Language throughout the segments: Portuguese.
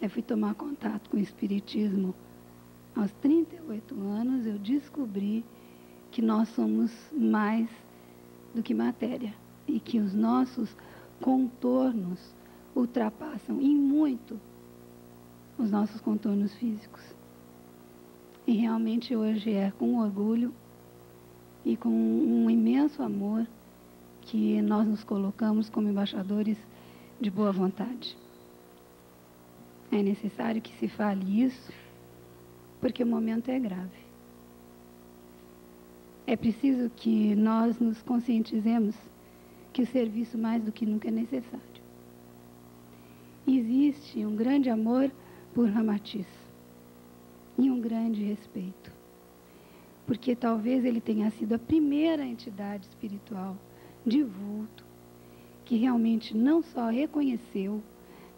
Eu fui tomar contato com o Espiritismo aos 38 anos, eu descobri que nós somos mais do que matéria e que os nossos contornos ultrapassam em muito os nossos contornos físicos. E realmente hoje é com orgulho e com um imenso amor que nós nos colocamos como embaixadores de boa vontade. É necessário que se fale isso, porque o momento é grave. É preciso que nós nos conscientizemos que o serviço mais do que nunca é necessário. Existe um grande amor por Ramatiz e um grande respeito, porque talvez ele tenha sido a primeira entidade espiritual de vulto que realmente não só reconheceu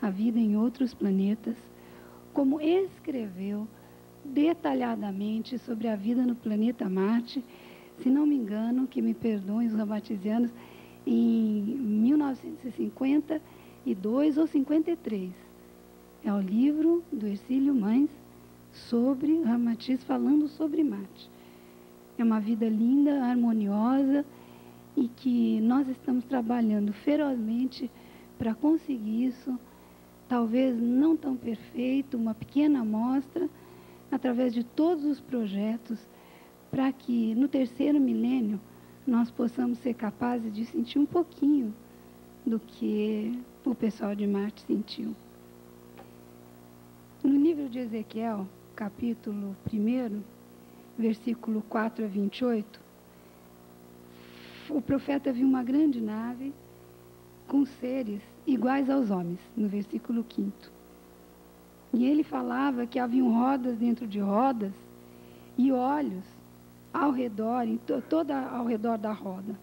a vida em outros planetas, como escreveu detalhadamente sobre a vida no planeta Marte, se não me engano, que me perdoem os ramatizianos, em 1952 ou 53. É o livro do Hercílio Mães sobre Ramatiz, falando sobre Marte. É uma vida linda, harmoniosa, e que nós estamos trabalhando ferozmente para conseguir isso, talvez não tão perfeito, uma pequena amostra, através de todos os projetos, para que no terceiro milênio nós possamos ser capazes de sentir um pouquinho do que o pessoal de Marte sentiu. No livro de Ezequiel, capítulo 1, versículo 4 a 28, o profeta viu uma grande nave com seres iguais aos homens, no versículo 5. E ele falava que haviam rodas dentro de rodas e olhos ao redor, ao redor da roda.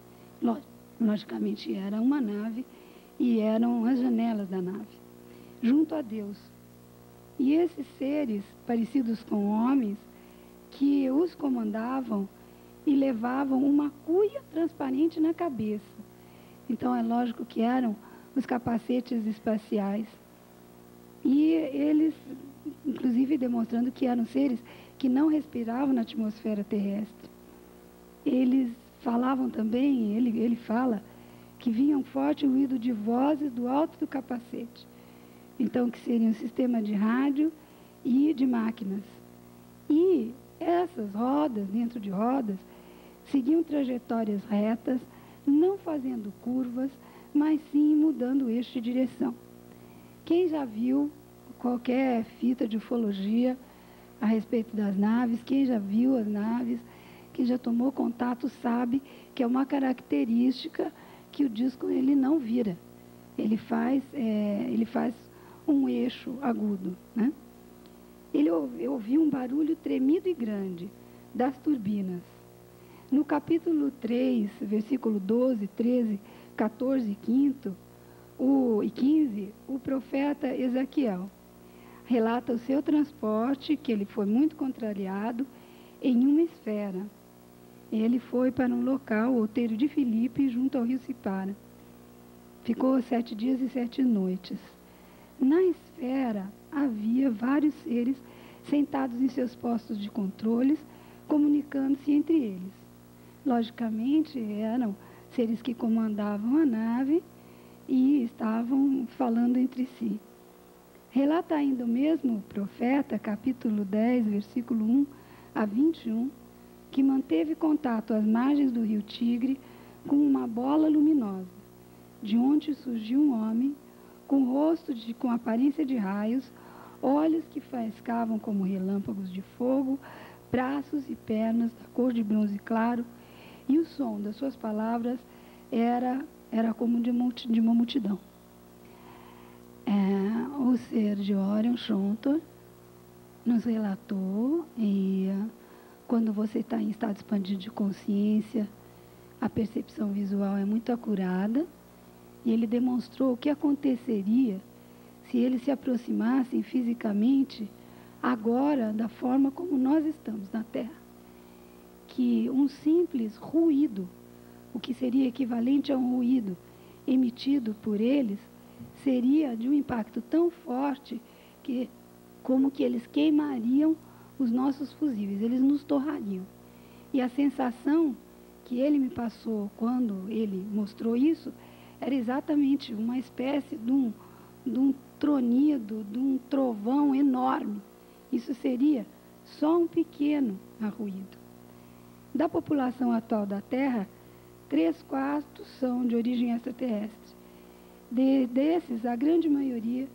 Logicamente era uma nave e eram as janelas da nave, junto a Deus. E esses seres, parecidos com homens, que os comandavam e levavam uma cuia transparente na cabeça. Então é lógico que eram os capacetes espaciais. E eles, inclusive, demonstrando que eram seres que não respiravam na atmosfera terrestre. Eles falavam também, ele fala, que vinha um forte ruído de vozes do alto do capacete. Então, que seria um sistema de rádio e de máquinas. E essas rodas, dentro de rodas, seguiam trajetórias retas, não fazendo curvas, mas sim mudando o eixo de direção. Quem já viu qualquer fita de ufologia a respeito das naves, quem já viu as naves, quem já tomou contato sabe que é uma característica que o disco ele não vira. Ele faz um eixo agudo, né? Eu ouvi um barulho tremido e grande das turbinas. No capítulo 3, versículo 12, 13, 14 e 15, o profeta Ezequiel relata o seu transporte, que ele foi muito contrariado, em uma esfera. Ele foi para um local, o outeiro de Filipe, junto ao rio Cipara. Ficou 7 dias e 7 noites. Na esfera havia vários seres sentados em seus postos de controles, comunicando-se entre eles. Logicamente, eram seres que comandavam a nave e estavam falando entre si. Relata ainda o mesmo profeta, capítulo 10, versículo 1 a 21, que manteve contato às margens do rio Tigre com uma bola luminosa, de onde surgiu um homem, com rosto com aparência de raios, olhos que faiscavam como relâmpagos de fogo, braços e pernas da cor de bronze claro, e o som das suas palavras era como de uma multidão. O ser de Orion Shontor nos relatou, e quando você está em estado expandido de consciência, a percepção visual é muito acurada, e ele demonstrou o que aconteceria se eles se aproximassem fisicamente agora da forma como nós estamos na Terra. Que um simples ruído, o que seria equivalente a um ruído emitido por eles, seria de um impacto tão forte como que eles queimariam os nossos fusíveis, eles nos torrariam. E a sensação que ele me passou quando ele mostrou isso era exatamente uma espécie de um tronido, de um trovão enorme. Isso seria só um pequeno arruído. Da população atual da Terra, 3/4 são de origem extraterrestre. Desses, a grande maioria,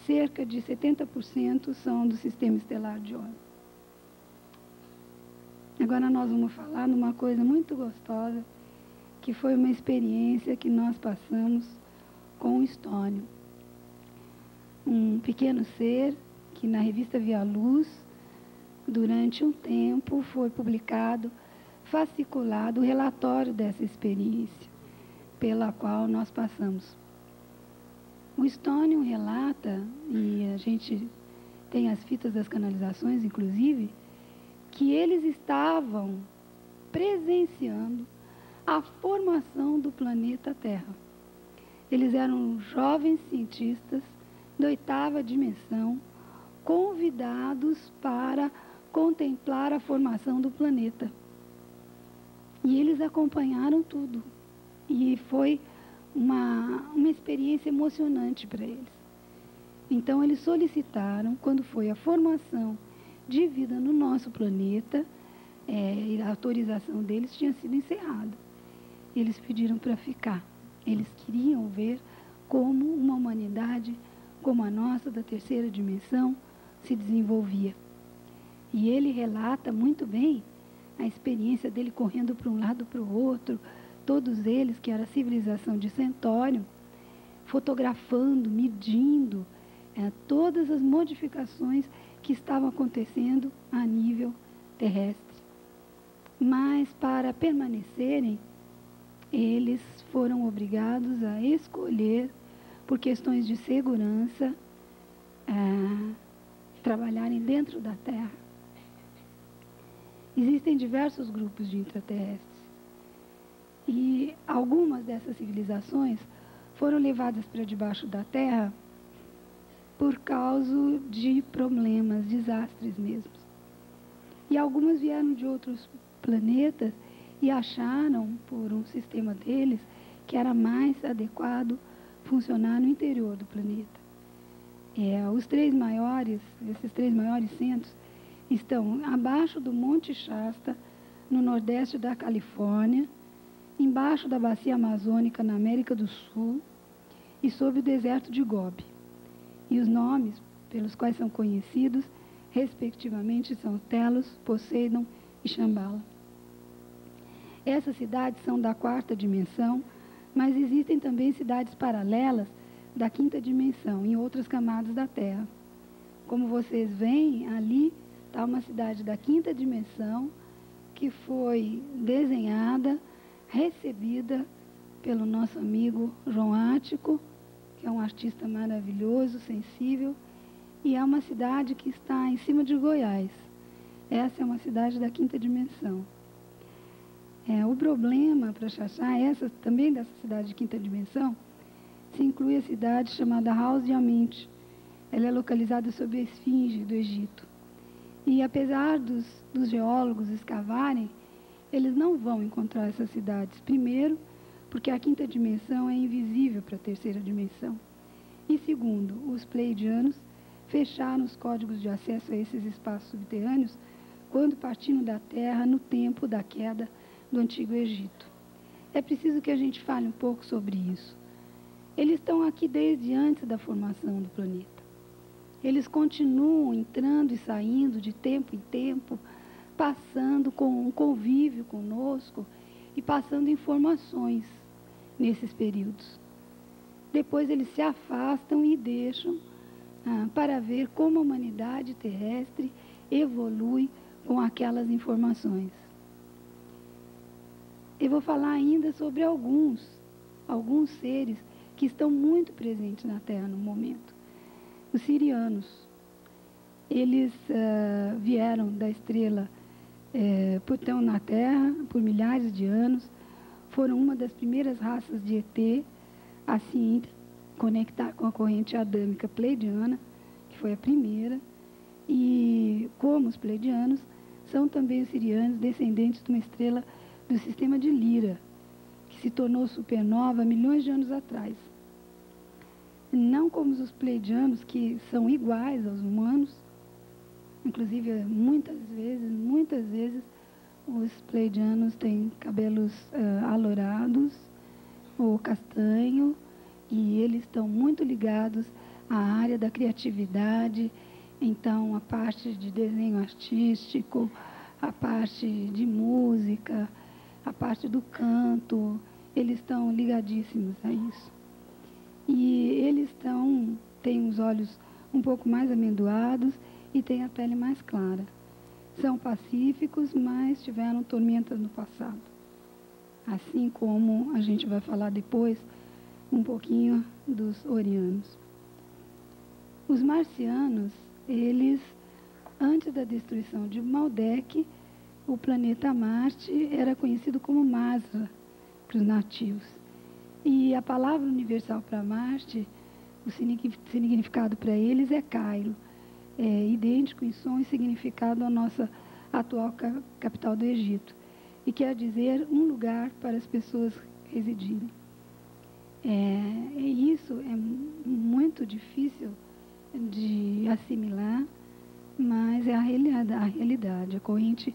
cerca de 70%, são do sistema estelar de Órion. Agora nós vamos falar numa coisa muito gostosa, que foi uma experiência que nós passamos com o Stônio. Um pequeno ser que na revista Via Luz, durante um tempo, foi publicado, fasciculado, o relatório dessa experiência pela qual nós passamos. O Stônio relata, e a gente tem as fitas das canalizações, inclusive, que eles estavam presenciando a formação do planeta Terra. Eles eram jovens cientistas da 8ª dimensão, convidados para contemplar a formação do planeta. E eles acompanharam tudo. E foi uma experiência emocionante para eles. Então, eles solicitaram, quando foi a formação de vida no nosso planeta, e a autorização deles tinha sido encerrada. Eles pediram para ficar. Eles queriam ver como uma humanidade como a nossa, da 3ª dimensão, se desenvolvia. E ele relata muito bem a experiência dele correndo para um lado para o outro, todos eles, que era a civilização de Centauro, fotografando, medindo todas as modificações que estavam acontecendo a nível terrestre. Mas, para permanecerem, eles foram obrigados a escolher, por questões de segurança, trabalharem dentro da Terra. Existem diversos grupos de intraterrestres. E algumas dessas civilizações foram levadas para debaixo da Terra por causa de problemas, desastres mesmo. E algumas vieram de outros planetas e acharam, por um sistema deles, que era mais adequado funcionar no interior do planeta. Os esses três maiores centros, estão abaixo do Monte Shasta, no nordeste da Califórnia, embaixo da bacia amazônica, na América do Sul, e sob o deserto de Gobi. E os nomes pelos quais são conhecidos, respectivamente, são Telos, Poseidon e Shambhala. Essas cidades são da 4ª dimensão, mas existem também cidades paralelas da 5ª dimensão, em outras camadas da Terra. Como vocês veem, ali está uma cidade da 5ª dimensão, que foi desenhada, recebida pelo nosso amigo João Ático, que é um artista maravilhoso, sensível, e é uma cidade que está em cima de Goiás. Essa é uma cidade da 5ª dimensão. O problema para Xaxá, também dessa cidade de 5ª dimensão, se inclui a cidade chamada House de Amint. Ela é localizada sob a Esfinge do Egito. E apesar dos geólogos escavarem, eles não vão encontrar essas cidades. Primeiro, porque a 5ª dimensão é invisível para a 3ª dimensão. E segundo, os pleiadianos fecharam os códigos de acesso a esses espaços subterrâneos quando partiram da Terra no tempo da queda do Antigo Egito. É preciso que a gente fale um pouco sobre isso. Eles estão aqui desde antes da formação do planeta. Eles continuam entrando e saindo de tempo em tempo, passando com um convívio conosco e passando informações nesses períodos. Depois eles se afastam e deixam para ver como a humanidade terrestre evolui com aquelas informações. Eu vou falar ainda sobre alguns seres que estão muito presentes na Terra no momento. Os sirianos. Eles vieram da estrela Plutão na Terra por milhares de anos. Foram uma das primeiras raças de ET a se conectar com a corrente adâmica pleiadiana, que foi a primeira, e como os pleiadianos, são também os sirianos descendentes de uma estrela do sistema de Lira, que se tornou supernova milhões de anos atrás. Não como os pleiadianos, que são iguais aos humanos, inclusive muitas vezes, os pleiadianos têm cabelos alourados ou castanho, e eles estão muito ligados à área da criatividade. Então, a parte de desenho artístico, a parte de música, a parte do canto, eles estão ligadíssimos a isso. E eles têm os olhos um pouco mais amendoados e têm a pele mais clara. São pacíficos, mas tiveram tormentas no passado. Assim como a gente vai falar depois um pouquinho dos orianos. Os marcianos, eles, antes da destruição de Maldek, o planeta Marte era conhecido como Mazra para os nativos. E a palavra universal para Marte, o significado para eles é Cairo, idêntico em som e significado à nossa atual capital do Egito, e quer dizer um lugar para as pessoas residirem. Isso é muito difícil de assimilar, mas é a realidade, a corrente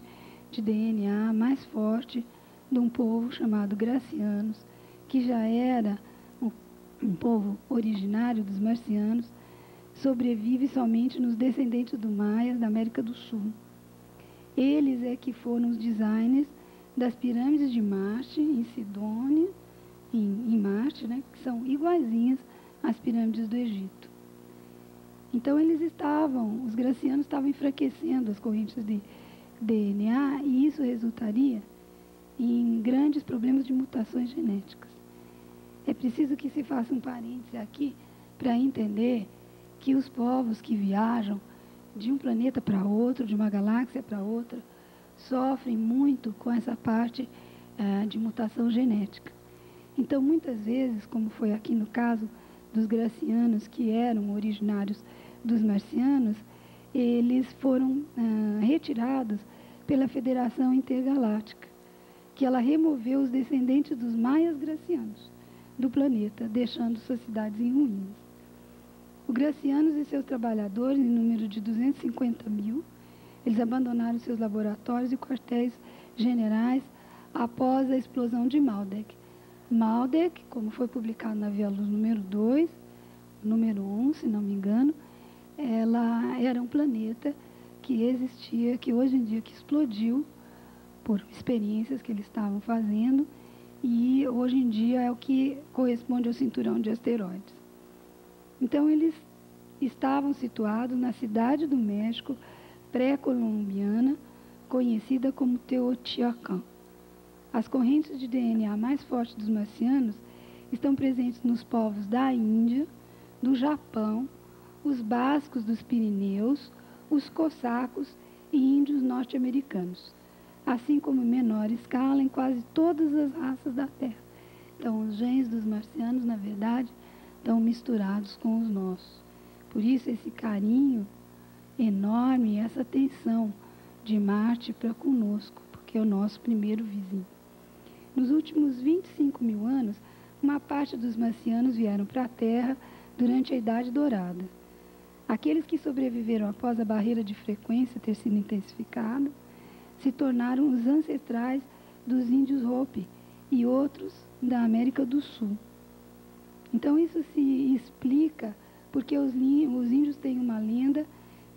de DNA mais forte de um povo chamado Gracianos, que já era um povo originário dos marcianos, sobrevive somente nos descendentes do Maias da América do Sul. Eles é que foram os designers das pirâmides de Marte, em Sidônia, em Marte, né, que são iguaizinhas às pirâmides do Egito. Então, os gracianos estavam enfraquecendo as correntes de DNA, e isso resultaria em grandes problemas de mutações genéticas. É preciso que se faça um parêntese aqui para entender que os povos que viajam de um planeta para outro, de uma galáxia para outra, sofrem muito com essa parte de mutação genética. Então, muitas vezes, como foi aqui no caso dos gracianos, que eram originários dos marcianos, eles foram retirados pela Federação Intergaláctica, que ela removeu os descendentes dos maias gracianos do planeta, deixando suas cidades em ruínas. Os gracianos e seus trabalhadores, em número de 250 mil, eles abandonaram seus laboratórios e quartéis generais após a explosão de Maldek. Maldek, como foi publicado na Via Luz número 2, número 1, se não me engano, ela era um planeta que existia, que hoje em dia que explodiu por experiências que eles estavam fazendo, e hoje em dia é o que corresponde ao cinturão de asteroides. Então, eles estavam situados na cidade do México, pré-colombiana, conhecida como Teotihuacan. As correntes de DNA mais fortes dos marcianos estão presentes nos povos da Índia, do Japão, os bascos dos Pirineus, os cossacos e índios norte-americanos, assim como em menor escala em quase todas as raças da Terra. Então, os genes dos marcianos, na verdade, estão misturados com os nossos. Por isso, esse carinho enorme, essa atenção de Marte para conosco, porque é o nosso primeiro vizinho. Nos últimos 25 mil anos, uma parte dos marcianos vieram para a Terra durante a Idade Dourada. Aqueles que sobreviveram após a barreira de frequência ter sido intensificada se tornaram os ancestrais dos índios Hopi e outros da América do Sul. Então, isso se explica porque os índios têm uma lenda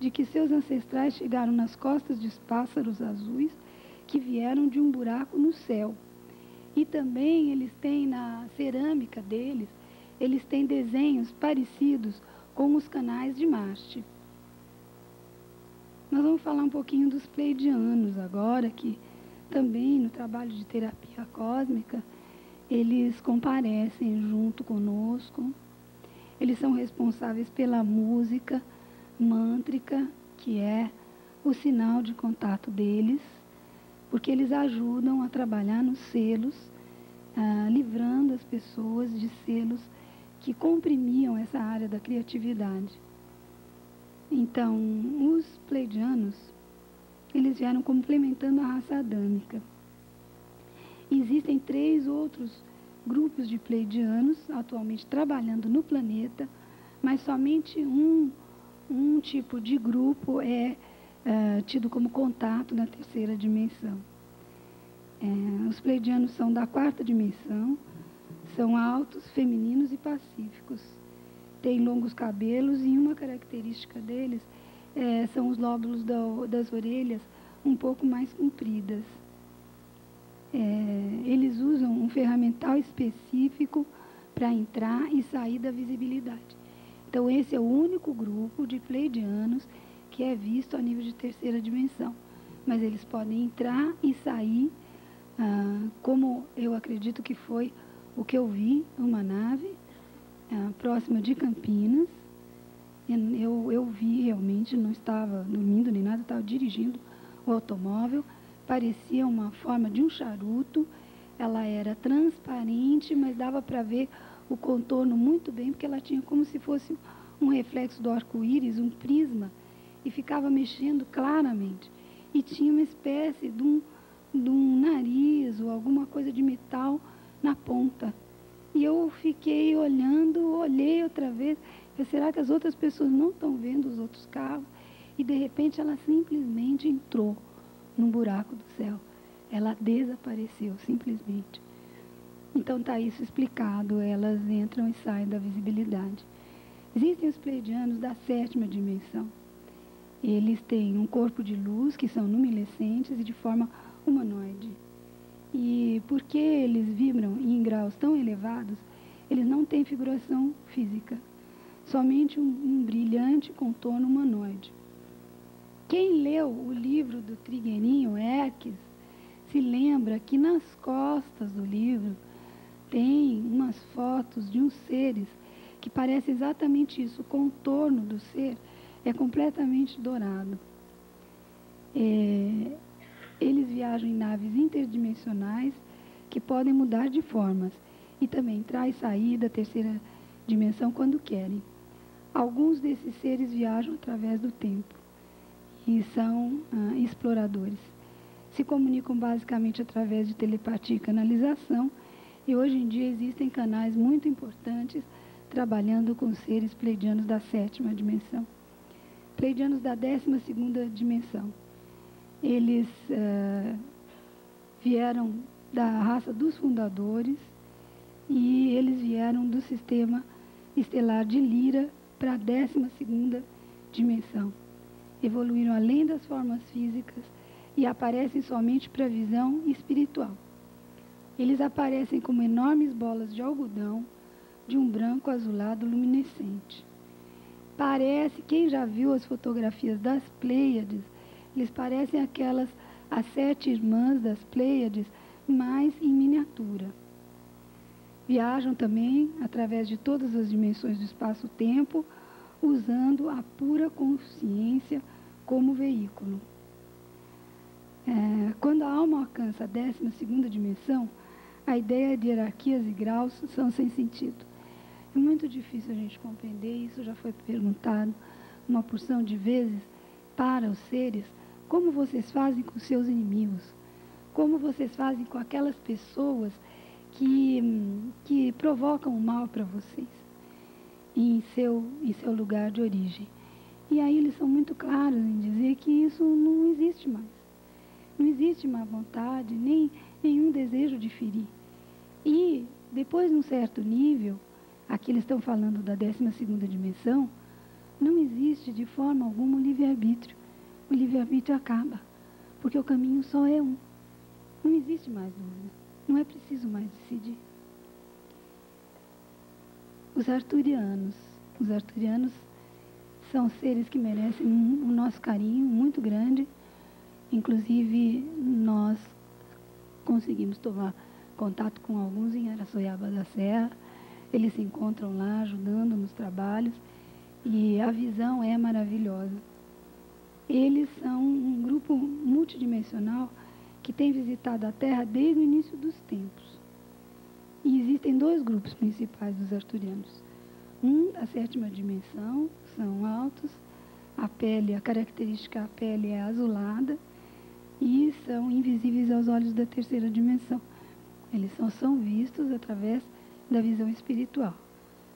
de que seus ancestrais chegaram nas costas de pássaros azuis que vieram de um buraco no céu. E também eles têm na cerâmica deles, eles têm desenhos parecidos com os canais de Marte. Nós vamos falar um pouquinho dos pleiadianos agora, que também no trabalho de terapia cósmica, eles comparecem junto conosco. Eles são responsáveis pela música mântrica, que é o sinal de contato deles, porque eles ajudam a trabalhar nos selos, livrando as pessoas de selos que comprimiam essa área da criatividade. Então, os pleiadianos, eles vieram complementando a raça adâmica. Existem 3 outros grupos de pleiadianos atualmente trabalhando no planeta, mas somente um tipo de grupo é tido como contato na 3ª dimensão. Os pleiadianos são da 4ª dimensão, são altos, femininos e pacíficos. Têm longos cabelos e uma característica deles são os lóbulos das orelhas um pouco mais compridas. Eles usam um ferramental específico para entrar e sair da visibilidade. Então, esse é o único grupo de pleiadianos que é visto a nível de 3ª dimensão. Mas eles podem entrar e sair, como eu acredito que foi o que eu vi, uma nave próxima de Campinas. Eu vi realmente, não estava dormindo nem nada, estava dirigindo o automóvel. Parecia uma forma de um charuto, ela era transparente, mas dava para ver o contorno muito bem, porque ela tinha como se fosse um reflexo do arco-íris, um prisma, e ficava mexendo claramente. E tinha uma espécie de um nariz ou alguma coisa de metal na ponta. E eu fiquei olhando, olhei outra vez, será que as outras pessoas não estão vendo os outros carros? E de repente ela simplesmente entrou num buraco do céu. Ela desapareceu, simplesmente. Então está isso explicado, elas entram e saem da visibilidade. Existem os pleiadianos da 7ª dimensão. Eles têm um corpo de luz, que são luminescentes e de forma humanoide. E porque eles vibram em graus tão elevados, eles não têm figuração física, somente um brilhante contorno humanoide. Quem leu o livro do Trigueirinho Herques se lembra que nas costas do livro tem umas fotos de uns seres que parece exatamente isso. O contorno do ser é completamente dourado. Eles viajam em naves interdimensionais que podem mudar de formas e também entrar e sair da 3ª dimensão quando querem. Alguns desses seres viajam através do tempo e são exploradores. Se comunicam basicamente através de telepatia e canalização, e hoje em dia existem canais muito importantes trabalhando com seres pleiadianos da 7ª dimensão. Pleiadianos da 12ª dimensão. Eles vieram da raça dos fundadores e eles vieram do sistema estelar de Lira para a 12ª dimensão. Evoluíram além das formas físicas e aparecem somente para a visão espiritual. Eles aparecem como enormes bolas de algodão de um branco azulado luminescente. Parece, quem já viu as fotografias das Pleiades, eles parecem as 7 irmãs das Pleiades, mas em miniatura. Viajam também através de todas as dimensões do espaço-tempo, usando a pura consciência como veículo. Quando a alma alcança a 12ª dimensão, a ideia de hierarquias e graus são sem sentido. É muito difícil a gente compreender, isso já foi perguntado uma porção de vezes para os seres, como vocês fazem com seus inimigos, como vocês fazem com aquelas pessoas que provocam o mal para vocês em seu lugar de origem. E aí eles são muito claros em dizer que isso não existe mais. Não existe má vontade, nem nenhum desejo de ferir. E, depois de um certo nível, aqui eles estão falando da 12ª dimensão, não existe de forma alguma o livre-arbítrio. O livre-arbítrio acaba, porque o caminho só é um. Não existe mais dúvida. Não é preciso mais decidir. Os arturianos. Os arturianos são seres que merecem o nosso carinho muito grande. Inclusive, nós conseguimos tomar contato com alguns em Araçoiaba da Serra. Eles se encontram lá ajudando nos trabalhos e a visão é maravilhosa. Eles são um grupo multidimensional que tem visitado a Terra desde o início dos tempos. E existem 2 grupos principais dos arturianos. Um da 7ª dimensão, são altos, A pele, a característica da pele é azulada e são invisíveis aos olhos da terceira dimensão. Eles são vistos através da visão espiritual.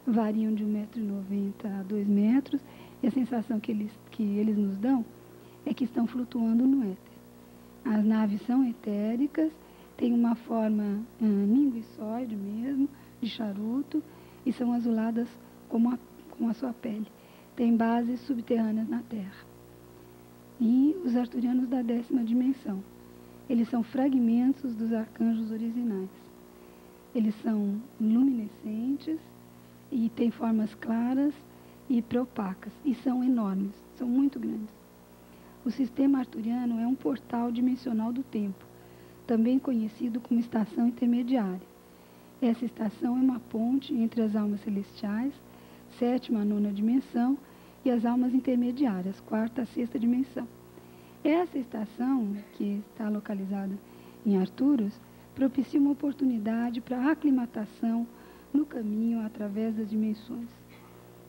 Variam de 1,90 m a 2 metros, e a sensação que eles nos dão é que estão flutuando no éter. As naves são etéricas, têm uma forma linguiçoide mesmo, de charuto, e são azuladas como a sua pele. Têm bases subterrâneas na Terra. E os arturianos da 10ª dimensão. Eles são fragmentos dos arcanjos originais. Eles são luminescentes e têm formas claras e pré-opacas. E são enormes, são muito grandes. O sistema arturiano é um portal dimensional do tempo, também conhecido como estação intermediária. Essa estação é uma ponte entre as almas celestiais, 7ª a 9ª dimensão, e as almas intermediárias, 4ª a 6ª dimensão. Essa estação, que está localizada em Arcturus, propicia uma oportunidade para aclimatação no caminho através das dimensões.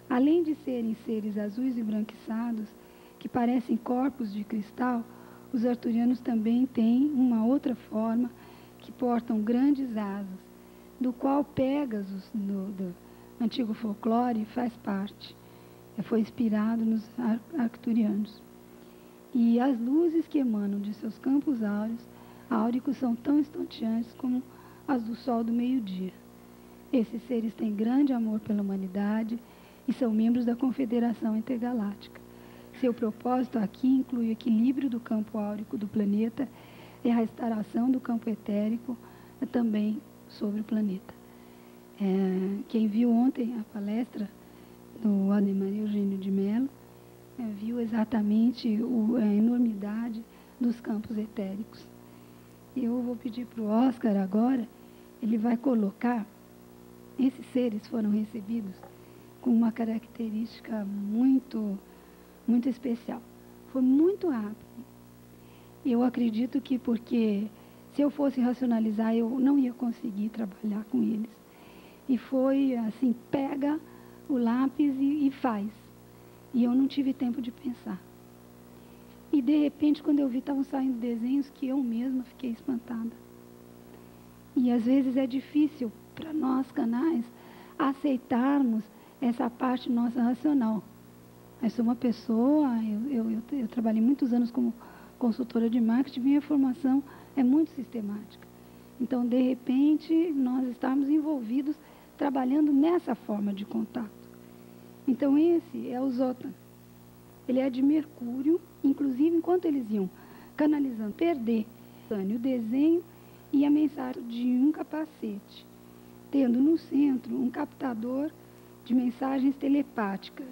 Além de serem seres azuis e branquiçados, que parecem corpos de cristal, os arturianos também têm uma outra forma, que portam grandes asas, do qual Pégasus, do antigo folclore, faz parte. Foi inspirado nos arcturianos. E as luzes que emanam de seus campos áuricos são tão estonteantes como as do sol do meio-dia. Esses seres têm grande amor pela humanidade e são membros da Confederação Intergaláctica. Seu propósito aqui inclui o equilíbrio do campo áurico do planeta e a restauração do campo etérico também sobre o planeta. Quem viu ontem a palestra do Ademar Eugênio de Mello viu exatamente a enormidade dos campos etéricos. Eu vou pedir para o Oscar agora, ele vai colocar, esses seres foram recebidos com uma característica muito especial. Foi muito rápido. Eu acredito que porque se eu fosse racionalizar, eu não ia conseguir trabalhar com eles. E foi assim, pega o lápis e faz. E eu não tive tempo de pensar. E de repente, quando eu vi, estavam saindo desenhos que eu mesma fiquei espantada. E às vezes é difícil para nós, canais, aceitarmos essa parte nossa racional. Eu sou uma pessoa, eu trabalhei muitos anos como consultora de marketing, minha formação é muito sistemática. Então, de repente, nós estamos envolvidos trabalhando nessa forma de contato. Então, esse é o Zotan. Ele é de Mercúrio, inclusive enquanto eles iam canalizando, perder o desenho e a mensagem de um capacete, tendo no centro um captador de mensagens telepáticas.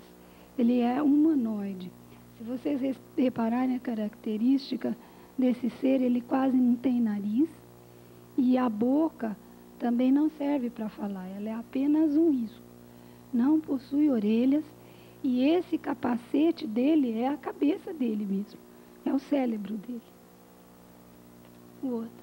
Ele é humanoide. Se vocês repararem a característica desse ser, ele quase não tem nariz e a boca também não serve para falar, ela é apenas um risco. Não possui orelhas e esse capacete dele é a cabeça dele mesmo, é o cérebro dele. O outro.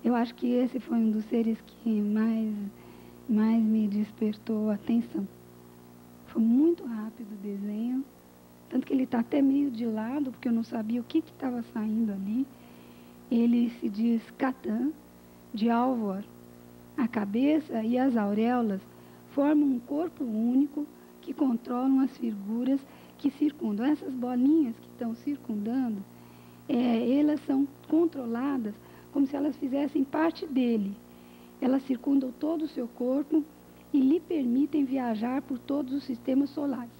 Eu acho que esse foi um dos seres que mais me despertou a atenção. Foi muito rápido o desenho, tanto que ele está até meio de lado, porque eu não sabia o que estava saindo ali. Ele se diz Catan, de Alvor. A cabeça e as auréolas formam um corpo único que controlam as figuras que circundam. Essas bolinhas que estão circundando, elas são controladas como se elas fizessem parte dele. Elas circundam todo o seu corpo e lhe permitem viajar por todos os sistemas solares.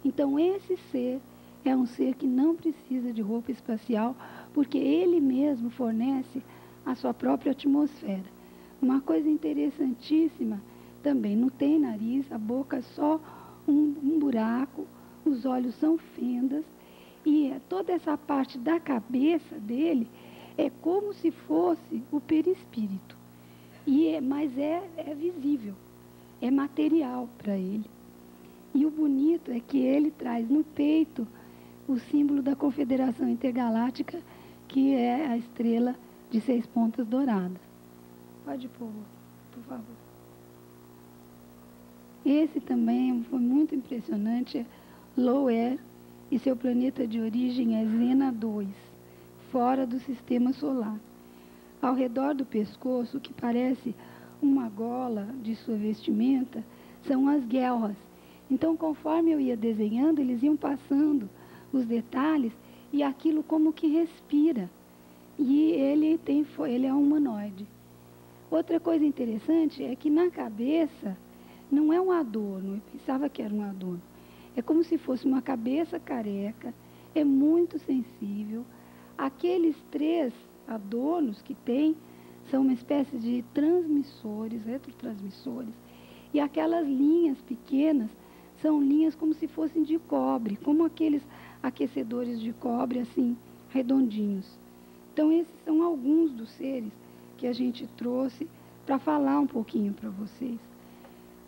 Então, esse ser é um ser que não precisa de roupa espacial, porque ele mesmo fornece a sua própria atmosfera. Uma coisa interessantíssima também, não tem nariz, a boca é só um buraco, os olhos são fendas, e toda essa parte da cabeça dele é como se fosse o perispírito. Mas é visível, é material para ele. E o bonito é que ele traz no peito o símbolo da Confederação Intergaláctica, que é a estrela de 6 pontas dourada. Pode pôr, por favor. Esse também foi muito impressionante, é Low Air, e seu planeta de origem é Zena 2, fora do sistema solar. Ao redor do pescoço, o que parece uma gola de sua vestimenta, são as guelras. Então, conforme eu ia desenhando, eles iam passando os detalhes e aquilo como que respira. E ele é um humanoide. Outra coisa interessante é que na cabeça não é um adorno, eu pensava que era um adorno. É como se fosse uma cabeça careca, é muito sensível. Aqueles 3 adornos que tem são uma espécie de transmissores, retrotransmissores. E aquelas linhas pequenas são linhas como se fossem de cobre, como aqueles aquecedores de cobre, assim, redondinhos. Então, esses são alguns dos seres que a gente trouxe para falar um pouquinho para vocês.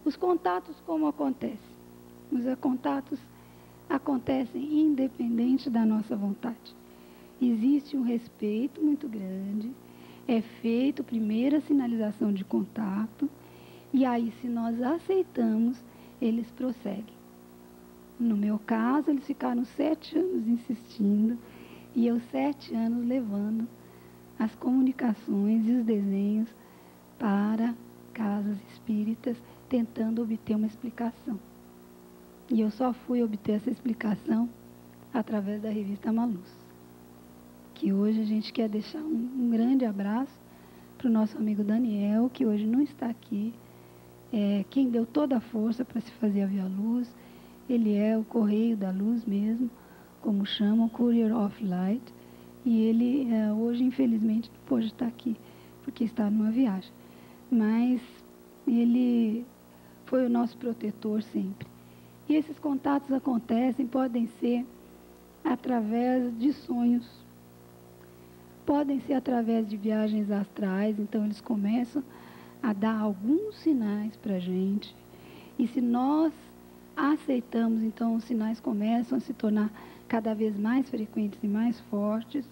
Os contatos, como acontecem? Os contatos acontecem independente da nossa vontade. Existe um respeito muito grande, é feita a primeira sinalização de contato, e aí, se nós aceitamos, eles prosseguem. No meu caso, eles ficaram 7 anos insistindo, e eu 7 anos levando as comunicações e os desenhos para casas espíritas, tentando obter uma explicação. E eu só fui obter essa explicação através da revista Maluz. Que hoje a gente quer deixar um grande abraço para o nosso amigo Daniel, que hoje não está aqui. Quem deu toda a força para se fazer a Via Luz, ele é o Correio da Luz mesmo, como chamam, Courier of Light. E ele hoje, infelizmente, não pôde estar aqui, porque está numa viagem. Mas ele foi o nosso protetor sempre. E esses contatos acontecem, podem ser através de sonhos, podem ser através de viagens astrais. Então eles começam a dar alguns sinais para a gente, e se nós aceitamos, então os sinais começam a se tornar cada vez mais frequentes e mais fortes.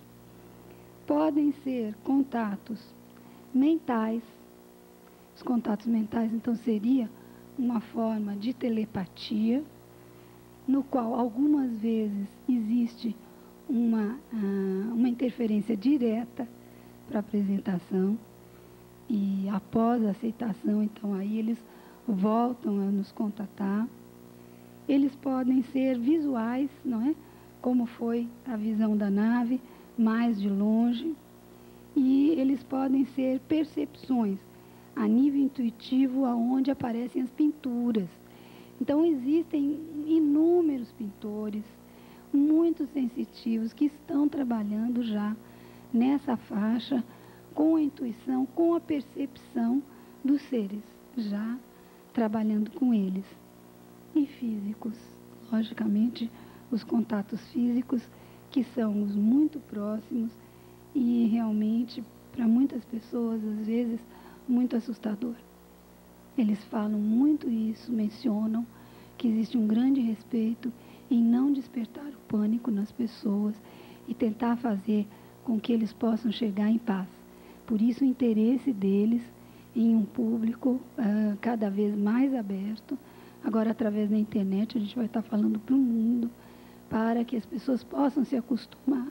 Podem ser contatos mentais. Os contatos mentais, então, seria uma forma de telepatia, no qual algumas vezes existe uma interferência direta para a apresentação, e após a aceitação, então, aí eles voltam a nos contatar. Eles podem ser visuais, não é? Como foi a visão da nave, mais de longe. E eles podem ser percepções a nível intuitivo, aonde aparecem as pinturas. Então, existem inúmeros pintores, muito sensitivos, que estão trabalhando já nessa faixa, com a intuição, com a percepção dos seres, já trabalhando com eles. E físicos, logicamente, os contatos físicos, que são os muito próximos e realmente, para muitas pessoas, às vezes, muito assustador. Eles falam muito isso, mencionam que existe um grande respeito em não despertar o pânico nas pessoas e tentar fazer com que eles possam chegar em paz. Por isso, o interesse deles em um público cada vez mais aberto. Agora, através da internet, a gente vai estar falando para o mundo, para que as pessoas possam se acostumar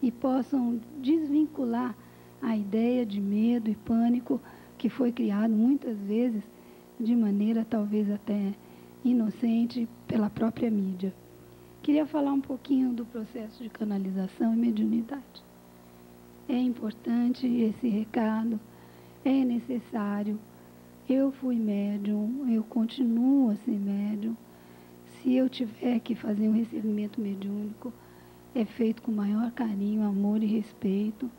e possam desvincular a ideia de medo e pânico que foi criado muitas vezes de maneira talvez até inocente pela própria mídia. Queria falar um pouquinho do processo de canalização e mediunidade. É importante esse recado, é necessário. Eu fui médium, eu continuo a ser médium. Se eu tiver que fazer um recebimento mediúnico, é feito com maior carinho, amor e respeito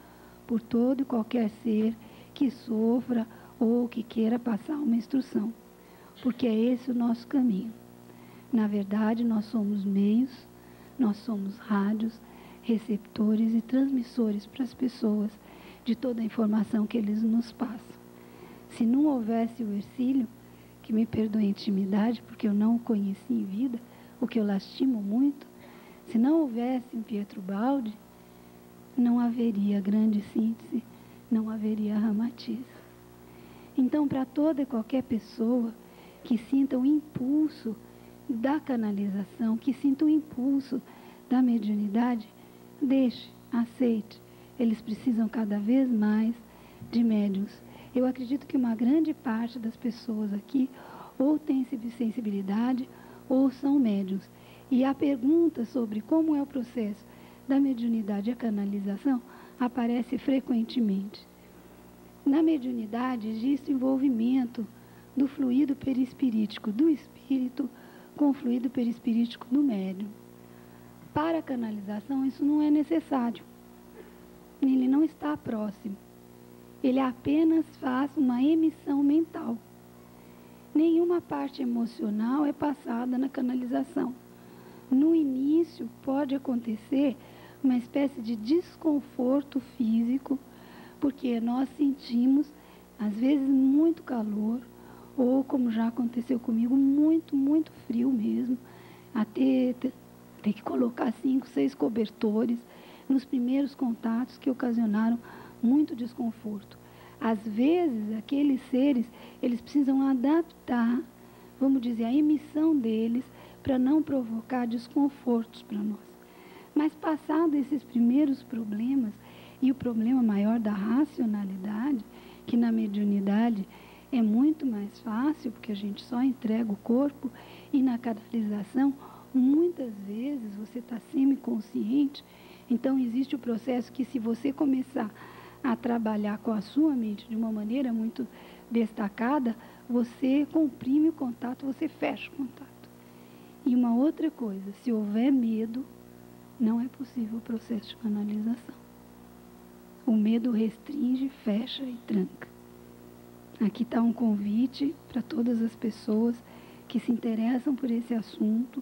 por todo e qualquer ser que sofra ou que queira passar uma instrução, porque é esse o nosso caminho. Na verdade, nós somos meios, nós somos rádios, receptores e transmissores para as pessoas de toda a informação que eles nos passam. Se não houvesse o Hercílio, que me perdoe a intimidade, porque eu não o conheci em vida, o que eu lastimo muito, se não houvesse um Pietro Baldi, não haveria grande síntese, não haveria Ramatiz. Então, para toda e qualquer pessoa que sinta o impulso da canalização, que sinta o impulso da mediunidade, deixe, aceite. Eles precisam cada vez mais de médiuns. Eu acredito que uma grande parte das pessoas aqui ou tem sensibilidade ou são médiuns. E a pergunta sobre como é o processo da mediunidade e a canalização aparece frequentemente. Na mediunidade existe envolvimento do fluido perispirítico do espírito com o fluido perispirítico do médium. Para a canalização isso não é necessário. Ele não está próximo. Ele apenas faz uma emissão mental. Nenhuma parte emocional é passada na canalização. No início pode acontecer uma espécie de desconforto físico, porque nós sentimos, às vezes, muito calor, ou, como já aconteceu comigo, muito, muito frio mesmo, até ter que colocar 5, 6 cobertores nos primeiros contatos que ocasionaram muito desconforto. Às vezes, aqueles seres, eles precisam adaptar, vamos dizer, a emissão deles para não provocar desconfortos para nós. Mas, passados esses primeiros problemas, e o problema maior da racionalidade, que na mediunidade é muito mais fácil, porque a gente só entrega o corpo, e na canalização, muitas vezes você está semiconsciente, então existe o processo que, se você começar a trabalhar com a sua mente de uma maneira muito destacada, você comprime o contato, você fecha o contato. E uma outra coisa, se houver medo, não é possível o processo de canalização. O medo restringe, fecha e tranca. Aqui está um convite para todas as pessoas que se interessam por esse assunto,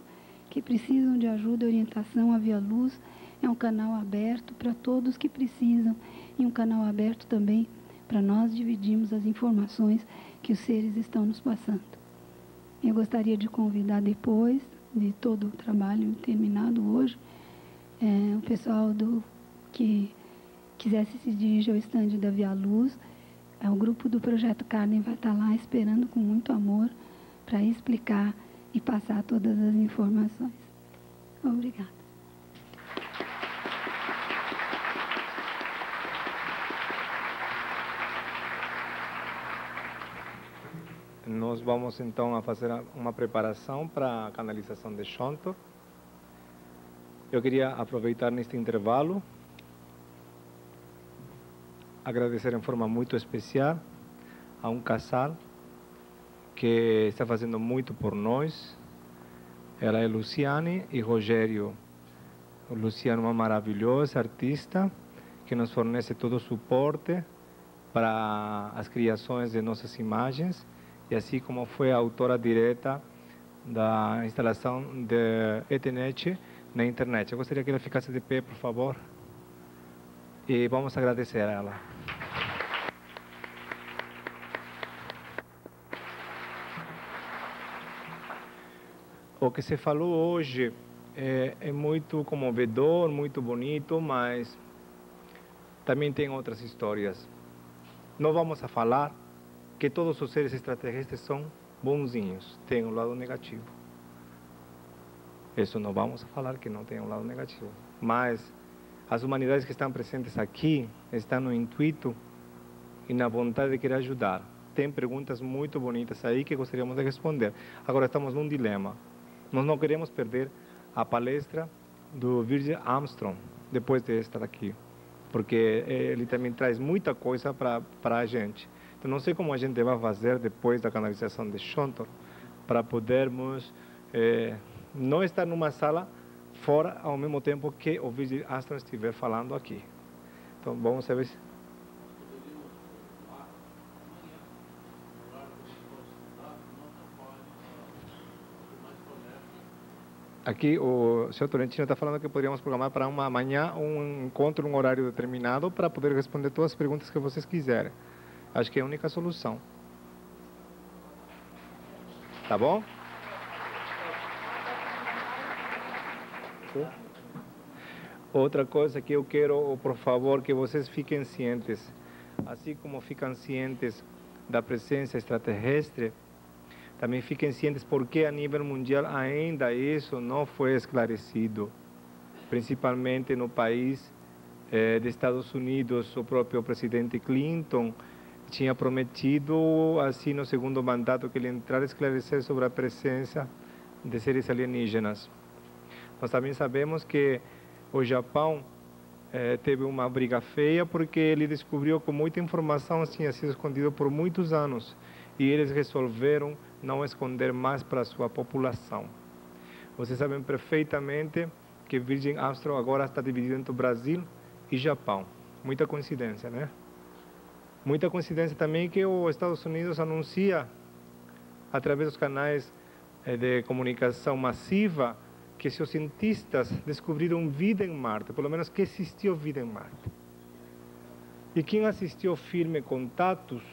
que precisam de ajuda e orientação. A Via Luz é um canal aberto para todos que precisam, e um canal aberto também para nós dividirmos as informações que os seres estão nos passando. Eu gostaria de convidar, depois de todo o trabalho terminado hoje, o pessoal que quisesse se dirigir ao estande da Via Luz. O grupo do Projeto Carmen vai estar lá esperando com muito amor para explicar e passar todas as informações. Obrigada. Nós vamos então a fazer uma preparação para a canalização de Shontor. Eu queria aproveitar neste intervalo, agradecer em forma muito especial a um casal que está fazendo muito por nós. Ela é Luciane e Rogério. O Luciano é uma maravilhosa artista que nos fornece todo o suporte para as criações de nossas imagens, e assim como foi a autora direta da instalação de Ethernet na internet. Eu gostaria que ela ficasse de pé, por favor, e vamos agradecer a ela. O que se falou hoje é muito comovedor, muito bonito, mas também tem outras histórias. Não vamos a falar que todos os seres extraterrestres são bonzinhos, tem um lado negativo. Isso não vamos a falar que não tem um lado negativo. Mas as humanidades que estão presentes aqui estão no intuito e na vontade de querer ajudar. Tem perguntas muito bonitas aí que gostaríamos de responder. Agora estamos num dilema. Nós não queremos perder a palestra do Virgil Armstrong depois de estar aqui, porque ele também traz muita coisa para a gente. Então, não sei como a gente vai fazer depois da canalização de Shontor para podermos não estar numa sala fora ao mesmo tempo que o Virgil Armstrong estiver falando aqui. Então, vamos ver se... Aqui o senhor Tolentino está falando que poderíamos programar para amanhã um encontro, um horário determinado, para poder responder todas as perguntas que vocês quiserem. Acho que é a única solução. Tá bom? Sim. Outra coisa que eu quero, por favor, que vocês fiquem cientes, assim como ficam cientes da presença extraterrestre, Também fiquem cientes porque a nível mundial ainda isso não foi esclarecido, principalmente no país dos Estados Unidos. O próprio presidente Clinton tinha prometido, assim, no segundo mandato, que ele entrar a esclarecer sobre a presença de seres alienígenas. Nós também sabemos que o Japão teve uma briga feia porque ele descobriu que muita informação tinha sido escondida por muitos anos e eles resolveram não esconder mais para a sua população. Vocês sabem perfeitamente que Virgin Astro agora está dividido entre o Brasil e Japão. Muita coincidência, né? Muita coincidência também que os Estados Unidos anuncia, através dos canais de comunicação massiva, que seus cientistas descobriram vida em Marte, pelo menos que existiu vida em Marte. E quem assistiu ao filme Contatos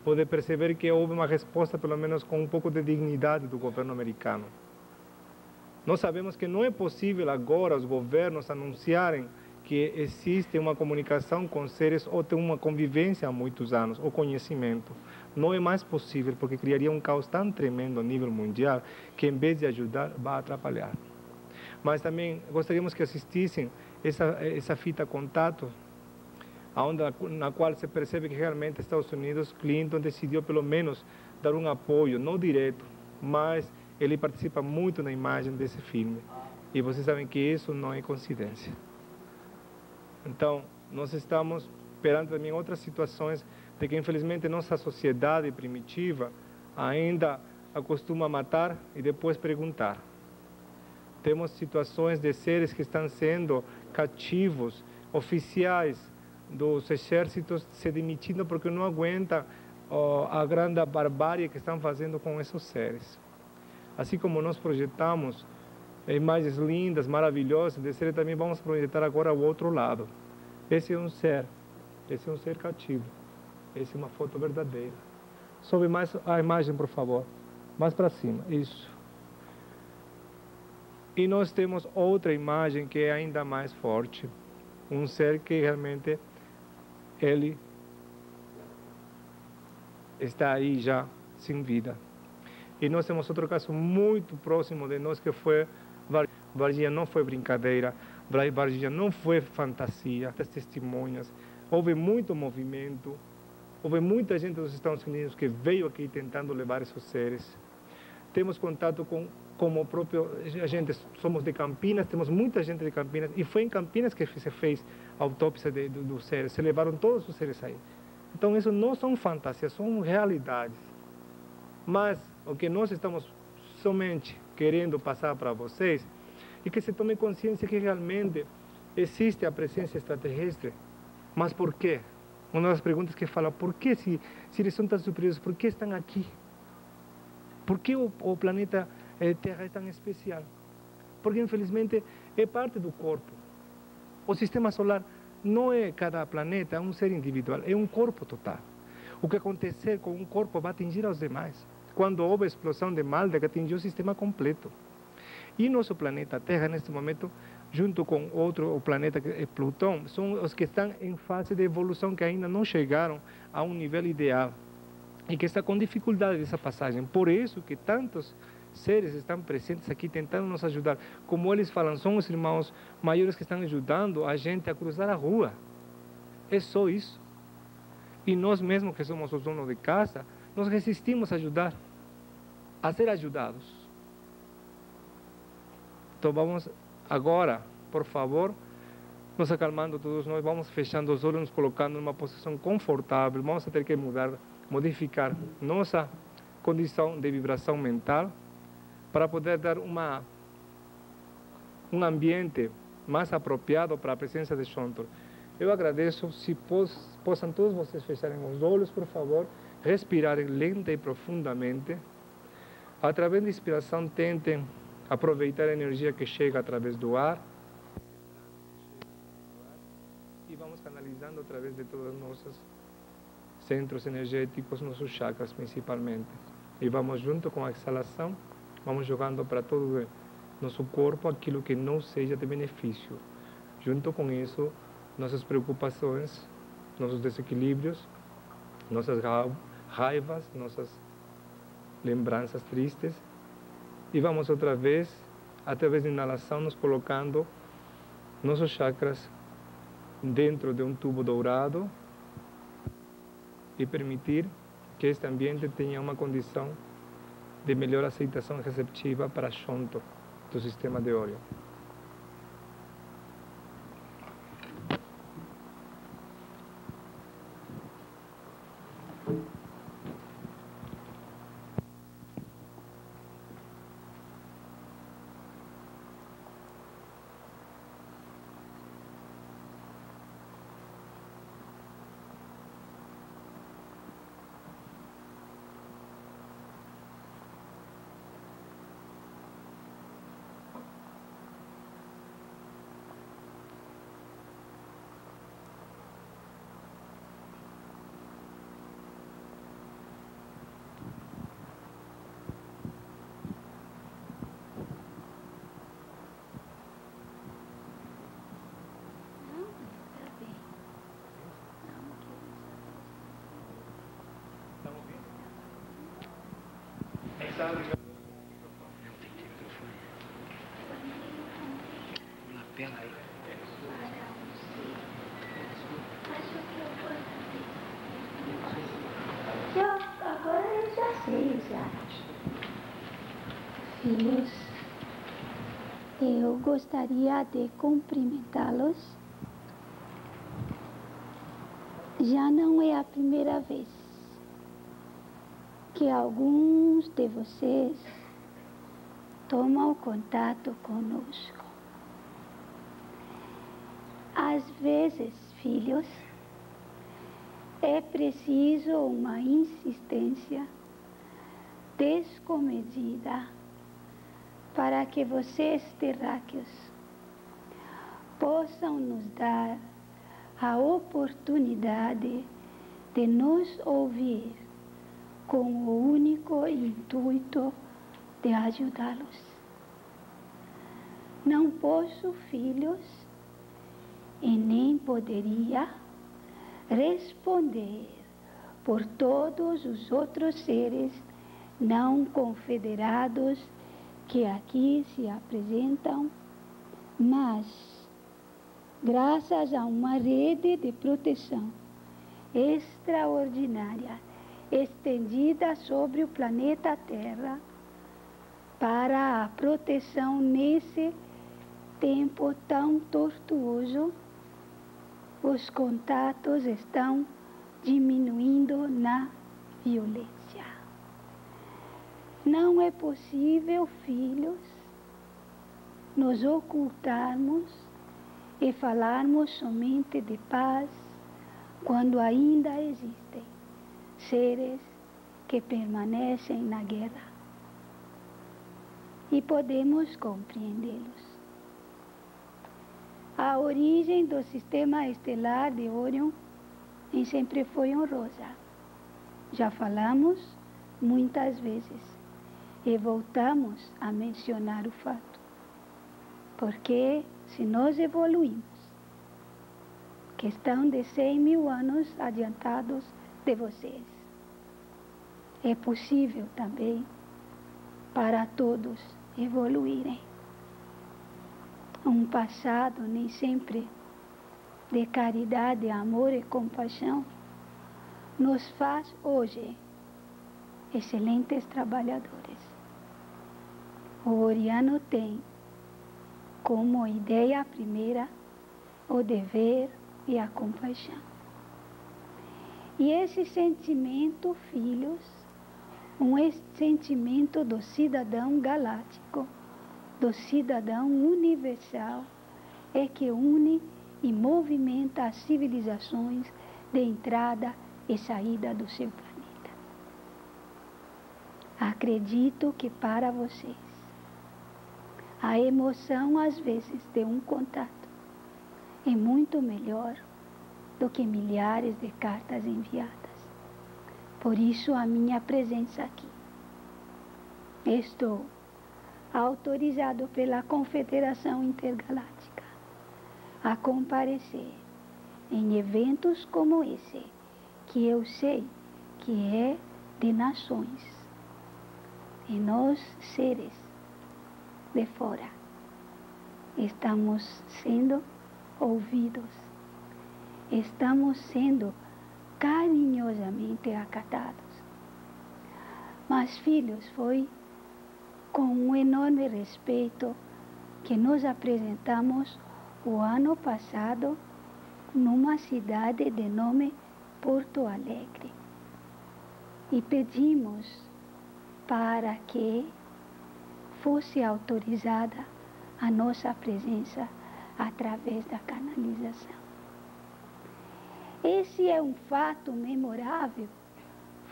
pode perceber que houve uma resposta, pelo menos com um pouco de dignidade do governo americano. Nós sabemos que não é possível agora os governos anunciarem que existe uma comunicação com seres ou tem uma convivência há muitos anos, ou conhecimento. Não é mais possível, porque criaria um caos tão tremendo a nível mundial que, em vez de ajudar, vai atrapalhar. Mas também gostaríamos que assistissem essa fita Contato, na qual se percebe que realmente Estados Unidos, Clinton decidiu pelo menos dar um apoio, não direto, mas ele participa muito na imagem desse filme. E vocês sabem que isso não é coincidência. Então, nós estamos perante também outras situações de que, infelizmente, nossa sociedade primitiva ainda acostuma a matar e depois perguntar. Temos situações de seres que estão sendo cativos, oficiais dos exércitos se demitindo porque não aguentam a grande barbárie que estão fazendo com esses seres. Assim como nós projetamos imagens lindas, maravilhosas de seres, também vamos projetar agora o outro lado. Esse é um ser cativo. Essa é uma foto verdadeira. Sobe mais a imagem, por favor. Mais para cima, isso. E nós temos outra imagem que é ainda mais forte. Um ser que realmente ele está aí já sem vida. E nós temos outro caso muito próximo de nós que foi Varginha. Não foi brincadeira, Varginha não foi fantasia. As testemunhas, houve muito movimento, houve muita gente dos Estados Unidos que veio aqui tentando levar esses seres. Temos contato com o próprio, a gente somos de Campinas, temos muita gente de Campinas, e foi em Campinas que se fez a autópsia dos seres, se levaram todos os seres aí. Então isso não são fantasias, são realidades. Mas o que nós estamos somente querendo passar para vocês é que se tome consciência que realmente existe a presença extraterrestre. Mas por quê? Uma das perguntas que fala, por que se eles são tão superiores, por que estão aqui? Por que o planeta Terra é tão especial? Porque infelizmente é parte do corpo. O sistema solar não é cada planeta, é um ser individual, é um corpo total. O que acontecer com um corpo vai atingir aos demais. Quando houve a explosão de Malda, que atingiu o sistema completo. E nosso planeta Terra, neste momento, junto com o planeta Plutão, são os que estão em fase de evolução, que ainda não chegaram a um nível ideal. E que está com dificuldade dessa passagem. Por isso que tantos seres estão presentes aqui tentando nos ajudar. Como eles falam, são os irmãos maiores que estão ajudando a gente a cruzar a rua. É só isso. E nós mesmos que somos os donos de casa, nós resistimos a ajudar, a ser ajudados. Então vamos agora, por favor, nos acalmando todos nós, vamos fechando os olhos, nos colocando numa posição confortável, vamos ter que modificar nossa condição de vibração mental para poder dar um ambiente mais apropriado para a presença de Shontor. Eu agradeço, se possam todos vocês fecharem os olhos, por favor, respirarem lenta e profundamente. Através da inspiração, tentem aproveitar a energia que chega através do ar. E vamos canalizando através de todos os nossos centros energéticos, nossos chakras principalmente. E vamos junto com a exalação, vamos jogando para todo o nosso corpo aquilo que não seja de benefício. Junto com isso, nossas preocupações, nossos desequilíbrios, nossas raivas, nossas lembranças tristes. E vamos outra vez, através da inalação, nos colocando nossos chakras dentro de um tubo dourado e permitir que este ambiente tenha uma condição de melhor aceitação receptiva para junto do sistema de Orion. Agora eu já sei, já. Filhos, eu gostaria de cumprimentá-los. Já não é a primeira vez que alguns de vocês tomam contato conosco. Às vezes, filhos, é preciso uma insistência descomedida para que vocês terráqueos possam nos dar a oportunidade de nos ouvir com o único intuito de ajudá-los. Não posso, filhos, e nem poderia responder por todos os outros seres não confederados que aqui se apresentam, mas, graças a uma rede de proteção extraordinária estendida sobre o planeta Terra para a proteção nesse tempo tão tortuoso, os contatos estão diminuindo na violência. Não é possível, filhos, nos ocultarmos e falarmos somente de paz quando ainda existem seres que permanecem na guerra. E podemos compreendê-los. A origem do sistema estelar de Orion nem sempre foi honrosa. Já falamos muitas vezes e voltamos a mencionar o fato. Porque se nós evoluímos, questão de 100 mil anos adiantados de vocês, é possível também para todos evoluírem. Um passado nem sempre de caridade, amor e compaixão nos faz hoje excelentes trabalhadores. O Oriano tem como ideia primeira o dever e a compaixão. E esse sentimento, filhos, sentimento do cidadão galáctico, do cidadão universal, é que une e movimenta as civilizações de entrada e saída do seu planeta. Acredito que para vocês, a emoção às vezes de um contato é muito melhor do que milhares de cartas enviadas. Por isso a minha presença aqui. Estou autorizado pela Confederação Intergaláctica a comparecer em eventos como esse, que eu sei que é de nações, e nós, seres de fora, estamos sendo ouvidos, estamos sendo carinhosamente acatados. Mas, filhos, foi com um enorme respeito que nos apresentamos o ano passado numa cidade de nome Porto Alegre e pedimos para que fosse autorizada a nossa presença através da canalização. Esse é um fato memorável,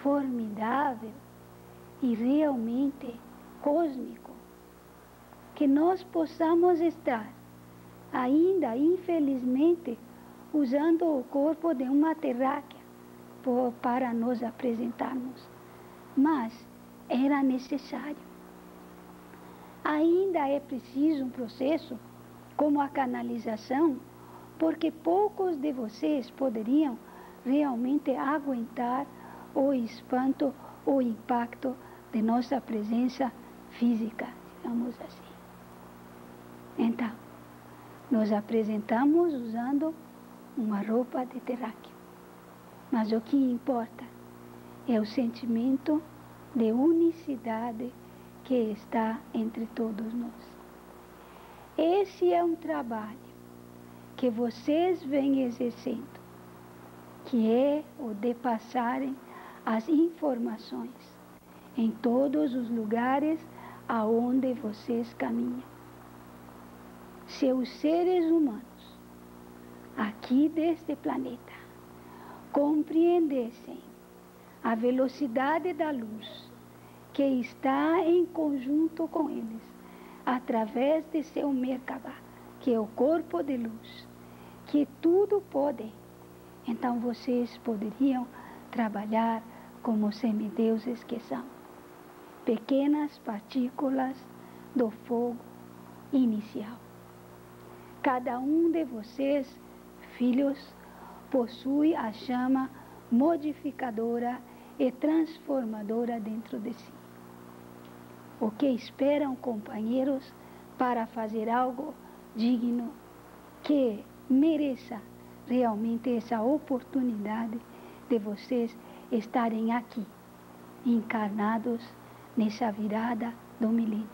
formidável e realmente cósmico, que nós possamos estar ainda, infelizmente, usando o corpo de uma terráquea para nos apresentarmos. Mas era necessário. Ainda é preciso um processo como a canalização, porque poucos de vocês poderiam realmente aguentar o espanto, o impacto de nossa presença física, digamos assim. Então, nos apresentamos usando uma roupa de terráqueo. Mas o que importa é o sentimento de unicidade que está entre todos nós. Esse é um trabalho que vocês vêm exercendo, que é o de passarem as informações em todos os lugares aonde vocês caminham. Se os seres humanos aqui deste planeta compreendessem a velocidade da luz que está em conjunto com eles, através de seu Merkabah, que é o corpo de luz, que tudo pode, então vocês poderiam trabalhar como semideuses que são, pequenas partículas do fogo inicial. Cada um de vocês, filhos, possui a chama modificadora e transformadora dentro de si. O que esperam, companheiros, para fazer algo digno, que mereça realmente essa oportunidade de vocês estarem aqui, encarnados nessa virada do milênio.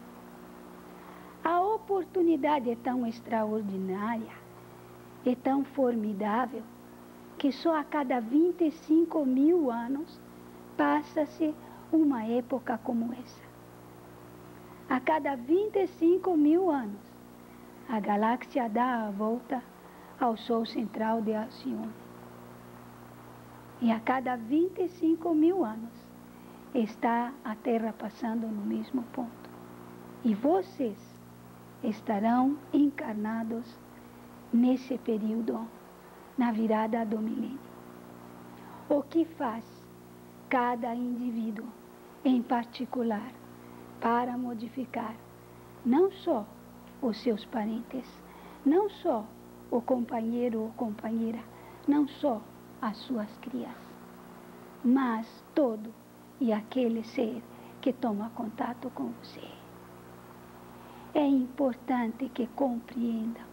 A oportunidade é tão extraordinária, é tão formidável, que só a cada 25 mil anos passa-se uma época como essa. A cada 25 mil anos, a galáxia dá a volta ao Sol central de Alcione. E a cada 25 mil anos, está a Terra passando no mesmo ponto. E vocês estarão encarnados nesse período, na virada do milênio. O que faz cada indivíduo em particular para modificar não só os seus parentes, não só o companheiro ou companheira, não só as suas crias, mas todo e aquele ser que toma contato com você. É importante que compreendam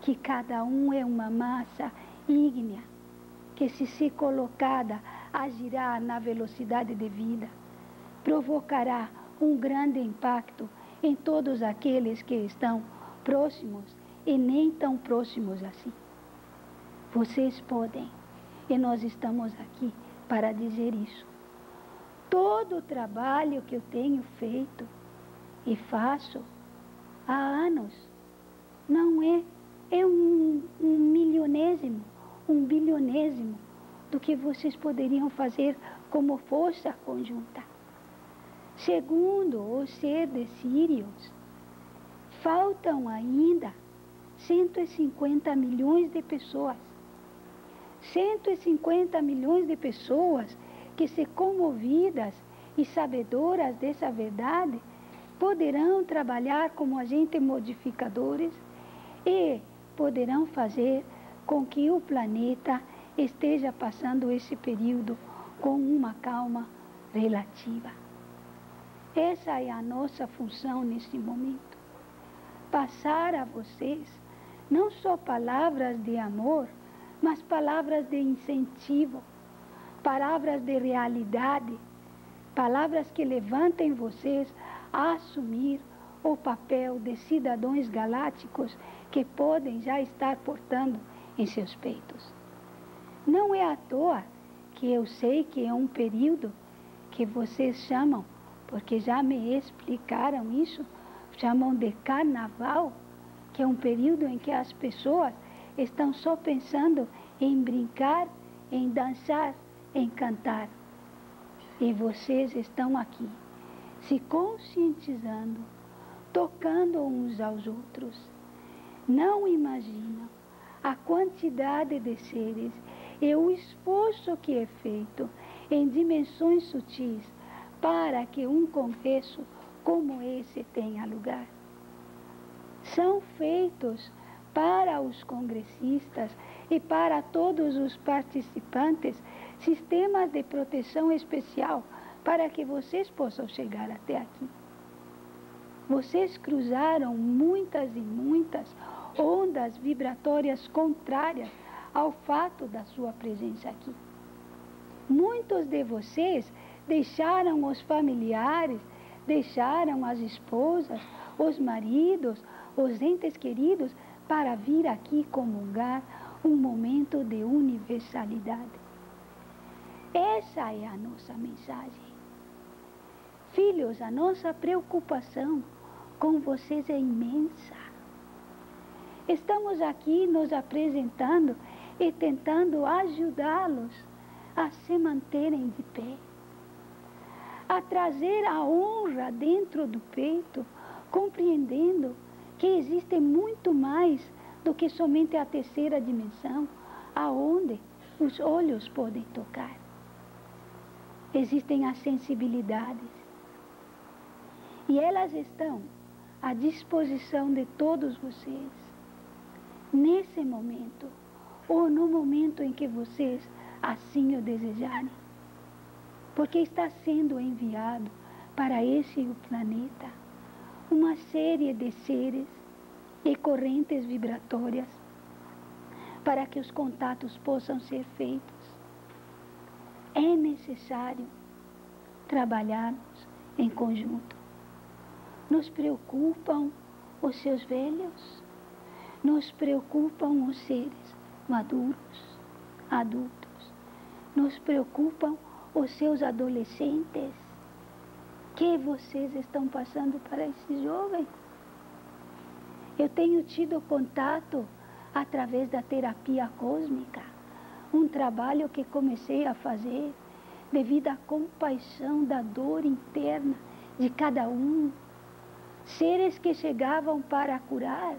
que cada um é uma massa ígnea, que se colocada a girar na velocidade de vida, provocará um grande impacto em todos aqueles que estão próximos e nem tão próximos assim. Vocês podem, e nós estamos aqui para dizer isso. Todo o trabalho que eu tenho feito e faço há anos não é um milionésimo, um bilionésimo do que vocês poderiam fazer como força conjunta. Segundo o ser de Sírios, faltam ainda 150 milhões de pessoas. 150 milhões de pessoas que, se comovidas e sabedoras dessa verdade, poderão trabalhar como agentes modificadores e poderão fazer com que o planeta esteja passando esse período com uma calma relativa. Essa é a nossa função neste momento. Passar a vocês não só palavras de amor, mas palavras de incentivo, palavras de realidade, palavras que levantem vocês a assumir o papel de cidadãos galácticos que podem já estar portando em seus peitos. Não é à toa que eu sei que é um período que vocês chamam, porque já me explicaram isso, chamam de carnaval, que é um período em que as pessoas estão só pensando em brincar, em dançar, em cantar. E vocês estão aqui, se conscientizando, tocando uns aos outros. Não imaginam a quantidade de seres e o esforço que é feito em dimensões sutis para que um congresso como esse tenha lugar. São feitos para os congressistas e para todos os participantes sistemas de proteção especial para que vocês possam chegar até aqui. Vocês cruzaram muitas e muitas ondas vibratórias contrárias ao fato da sua presença aqui. Muitos de vocês deixaram os familiares, deixaram as esposas, os maridos, os entes queridos para vir aqui comungar um momento de universalidade. Essa é a nossa mensagem. Filhos, a nossa preocupação com vocês é imensa. Estamos aqui nos apresentando e tentando ajudá-los a se manterem de pé, a trazer a honra dentro do peito, compreendendo que existe muito mais do que somente a terceira dimensão, aonde os olhos podem tocar. Existem as sensibilidades e elas estão à disposição de todos vocês nesse momento ou no momento em que vocês assim o desejarem, porque está sendo enviado para esse planeta uma série de seres e correntes vibratórias para que os contatos possam ser feitos. É necessário trabalharmos em conjunto. Nos preocupam os seus velhos, nos preocupam os seres maduros, adultos, nos preocupam os seus adolescentes. Que vocês estão passando para esses jovens? Eu tenho tido contato através da terapia cósmica, um trabalho que comecei a fazer devido à compaixão da dor interna de cada um. Seres que chegavam para curar,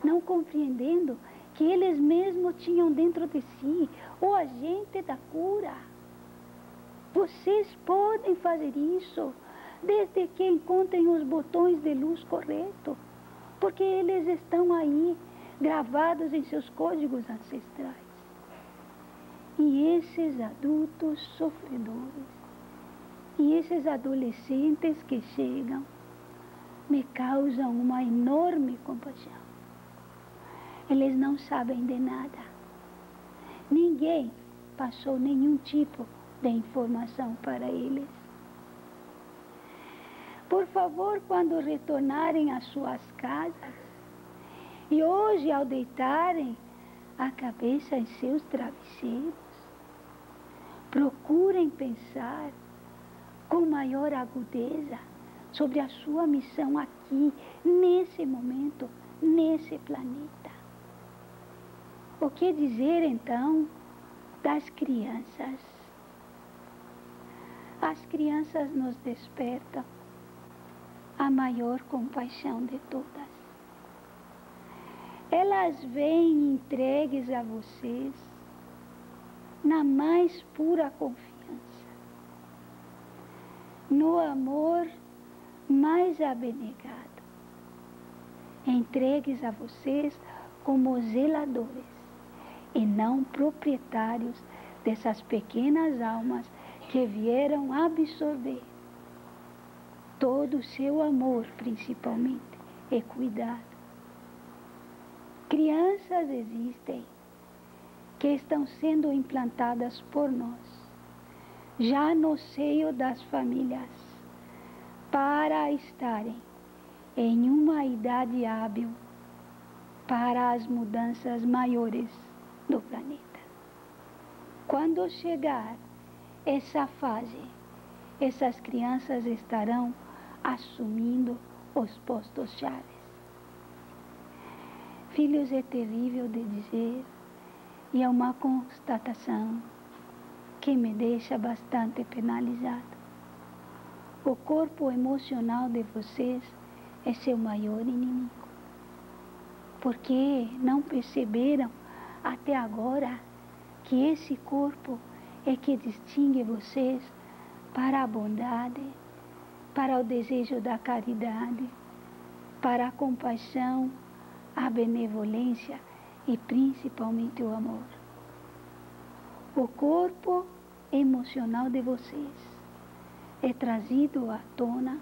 não compreendendo que eles mesmos tinham dentro de si o agente da cura. Vocês podem fazer isso, desde que encontrem os botões de luz corretos, porque eles estão aí, gravados em seus códigos ancestrais. E esses adultos sofredores, e esses adolescentes que chegam, me causam uma enorme compaixão. Eles não sabem de nada. Ninguém passou nenhum tipo de informação para eles. Por favor, quando retornarem às suas casas, e hoje ao deitarem a cabeça em seus travesseiros, procurem pensar com maior agudeza sobre a sua missão aqui, nesse momento, nesse planeta. O que dizer então das crianças? As crianças nos despertam a maior compaixão de todas. Elas vêm entregues a vocês na mais pura confiança, no amor mais abnegado, entregues a vocês como zeladores e não proprietários dessas pequenas almas que vieram absorver todo o seu amor, principalmente, e cuidado. Crianças existem que estão sendo implantadas por nós, já no seio das famílias, para estarem em uma idade hábil para as mudanças maiores do planeta. Quando chegar essa fase, essas crianças estarão assumindo os postos-chave. Filhos, é terrível de dizer, e é uma constatação que me deixa bastante penalizado. O corpo emocional de vocês é seu maior inimigo. Porque não perceberam até agora que esse corpo é que distingue vocês para a bondade, para o desejo da caridade, para a compaixão, a benevolência e principalmente o amor. O corpo emocional de vocês é trazido à tona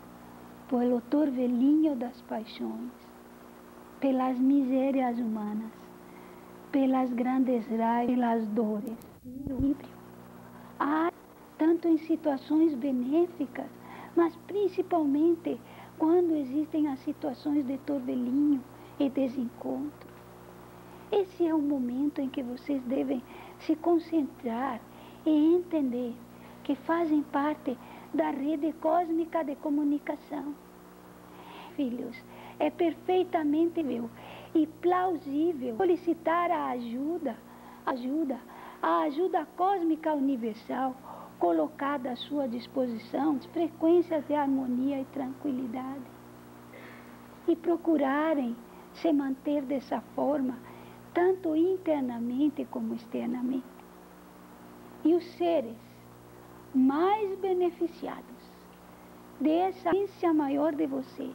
pelo torvelinho das paixões, pelas misérias humanas, pelas grandes raivas, pelas dores. Há tanto em situações benéficas, mas principalmente quando existem as situações de torvelinho e desencontro. Esse é o momento em que vocês devem se concentrar e entender que fazem parte da rede cósmica de comunicação. Filhos, é perfeitamente viu e plausível solicitar a ajuda cósmica universal colocada à sua disposição, frequências de harmonia e tranquilidade, e procurarem se manter dessa forma, tanto internamente como externamente. E os seres mais beneficiados dessa essência maior de vocês,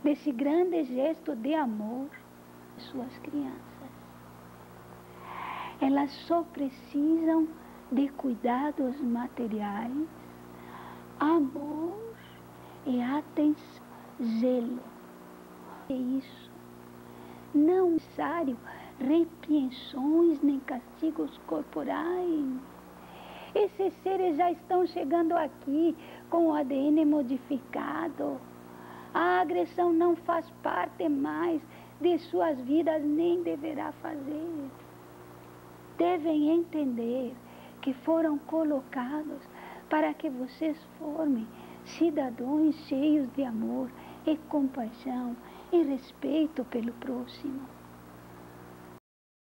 desse grande gesto de amor, suas crianças, elas só precisam de cuidados materiais, amor e atenção, zelo. É isso. Não é necessário repreensões nem castigos corporais. Esses seres já estão chegando aqui com o ADN modificado. A agressão não faz parte mais de suas vidas, nem deverá fazer. Devem entender que foram colocados para que vocês formem cidadãos cheios de amor e compaixão e respeito pelo próximo.